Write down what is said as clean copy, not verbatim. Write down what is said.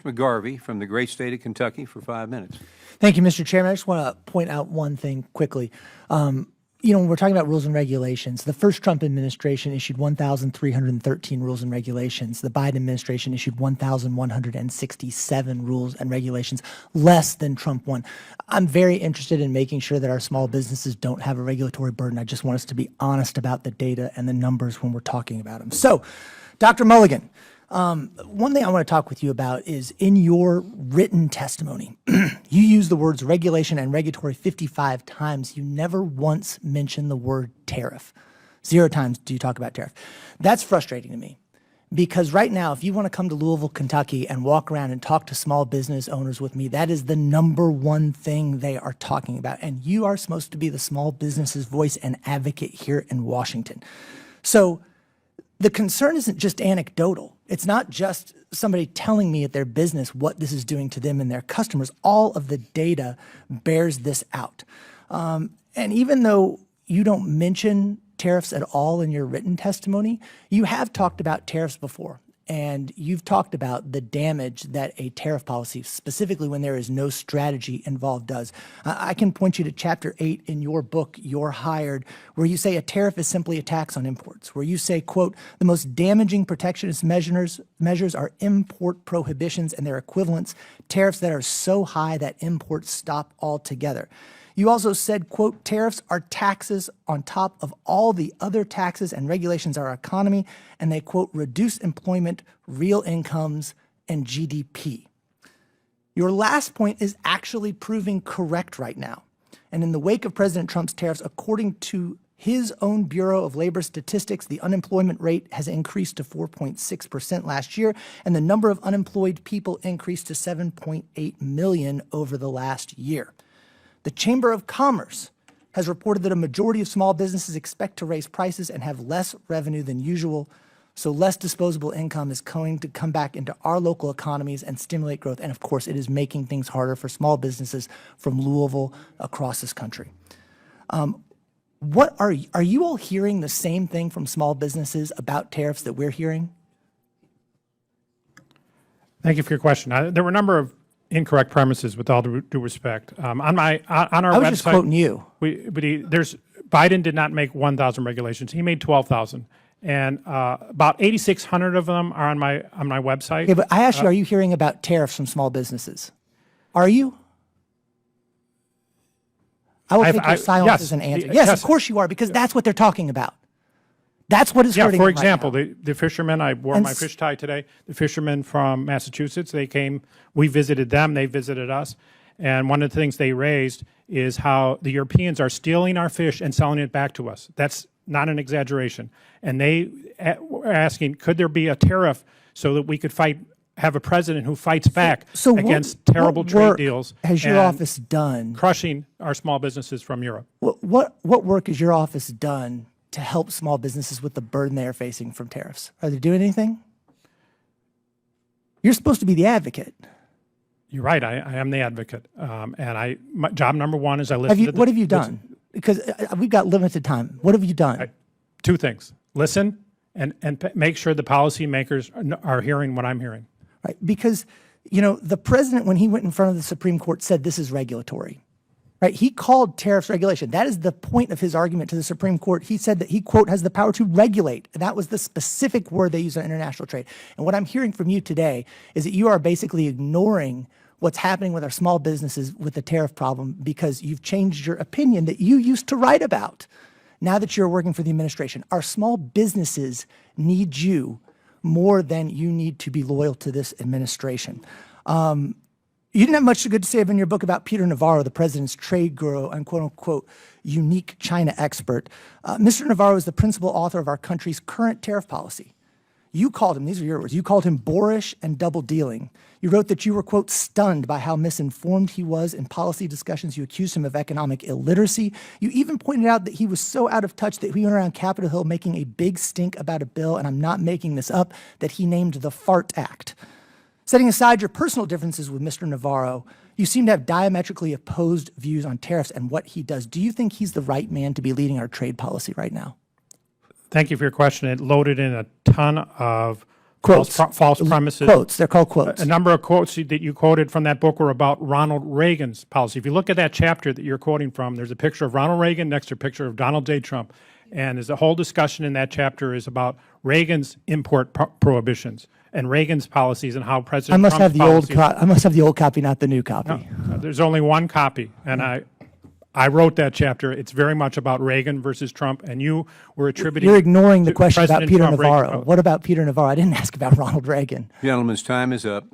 McGarvey from the great state of Kentucky for 5 minutes. Thank you, Mr. Chairman. I just want to point out one thing quickly. When we're talking about rules and regulations, the first Trump administration issued 1,313 rules and regulations. The Biden administration issued 1,167 rules and regulations, less than Trump one. I'm very interested in making sure that our small businesses don't have a regulatory burden. I just want us to be honest about the data and the numbers when we're talking about them. So, Dr. Mulligan, one thing I want to talk with you about is in your written testimony, you use the words regulation and regulatory 55 times. You never once mention the word tariff. 0 times do you talk about tariff. That's frustrating to me because right now, if you want to come to Louisville, Kentucky and walk around and talk to small business owners with me, that is the #1 thing they are talking about. And you are supposed to be the small business's voice and advocate here in Washington. So the concern isn't just anecdotal. It's not just somebody telling me at their business what this is doing to them and their customers. All of the data bears this out. And even though you don't mention tariffs at all in your written testimony, you have talked about tariffs before. And you've talked about the damage that a tariff policy, specifically when there is no strategy involved, does. I can point you to Chapter 8 in your book, You're Hired, where you say a tariff is simply a tax on imports, where you say, quote, the most damaging protectionist measures are import prohibitions and their equivalents, tariffs that are so high that imports stop altogether. You also said, quote, tariffs are taxes on top of all the other taxes and regulations of our economy, and they, quote, reduce employment, real incomes, and GDP. Your last point is actually proving correct right now. And in the wake of President Trump's tariffs, according to his own Bureau of Labor Statistics, the unemployment rate has increased to 4.6% last year, and the number of unemployed people increased to 7.8 million over the last year. The Chamber of Commerce has reported that a majority of small businesses expect to raise prices and have less revenue than usual, so less disposable income is going to come back into our local economies and stimulate growth. And of course, it is making things harder for small businesses from Louisville across this country. What are you all hearing the same thing from small businesses about tariffs that we're hearing? Thank you for your question. There were a number of incorrect premises, with all due respect. On our I was website, just quoting you. Biden did not make 1,000 regulations. He made 12,000, and about 8,600 of them are on my website. Okay, but I asked you, are you hearing about tariffs from small businesses? Are you? I will take your silence yes, as an answer. Yes, of course you are, because that's what they're talking about. That's what is hurting for them example, right now. the fishermen, I wore my fish tie today, the fishermen from Massachusetts, they came, we visited them, they visited us, and one of the things they raised is how the Europeans are stealing our fish and selling it back to us. That's not an exaggeration. And they were asking, could there be a tariff so that we could have a president who fights back against terrible trade deals has your office done crushing our small businesses from Europe? What work has your office done to help small businesses with the burden they are facing from tariffs? Are they doing anything? You're supposed to be the advocate. You're right. I am the advocate, and my job #1 is I listen. What have you done? Because we've got limited time. What have you done? 2 things: listen and make sure the policymakers are hearing what I'm hearing. Right, because the president, when he went in front of the Supreme Court, said this is regulatory. Right, he called tariffs regulation. That is the point of his argument to the Supreme Court. He said that he, quote, has the power to regulate. And that was the specific word they use on international trade. And what I'm hearing from you today is that you are basically ignoring what's happening with our small businesses with the tariff problem because you've changed your opinion that you used to write about now that you're working for the administration. Our small businesses need you more than you need to be loyal to this administration. You didn't have much good to say in your book about Peter Navarro, the president's trade guru and quote-unquote unique China expert. Mr. Navarro is the principal author of our country's current tariff policy. You called him, these are your words, you called him boorish and double dealing. You wrote that you were, quote, stunned by how misinformed he was in policy discussions. You accused him of economic illiteracy. You even pointed out that he was so out of touch that he went around Capitol Hill making a big stink about a bill, and I'm not making this up, that he named the FART Act. Setting aside your personal differences with Mr. Navarro, you seem to have diametrically opposed views on tariffs and what he does. Do you think he's the right man to be leading our trade policy right now? Thank you for your question. It loaded in a ton of Quotes. false premises. Quotes. They're called quotes. A number of quotes that you quoted from that book were about Ronald Reagan's policy. If you look at that chapter that you're quoting from, there's a picture of Ronald Reagan next to a picture of Donald J. Trump. And there's a whole discussion in that chapter is about Reagan's import prohibitions and Reagan's policies and how President I must Trump's have the old. policies- I must have the old copy, not the new copy. There's only one copy, and I wrote that chapter. It's very much about Reagan versus Trump, and you were attributing. You're ignoring the to question about President Peter Trump, Reagan. Navarro. What about Peter Navarro? I didn't ask about Ronald Reagan. Gentlemen's time is up.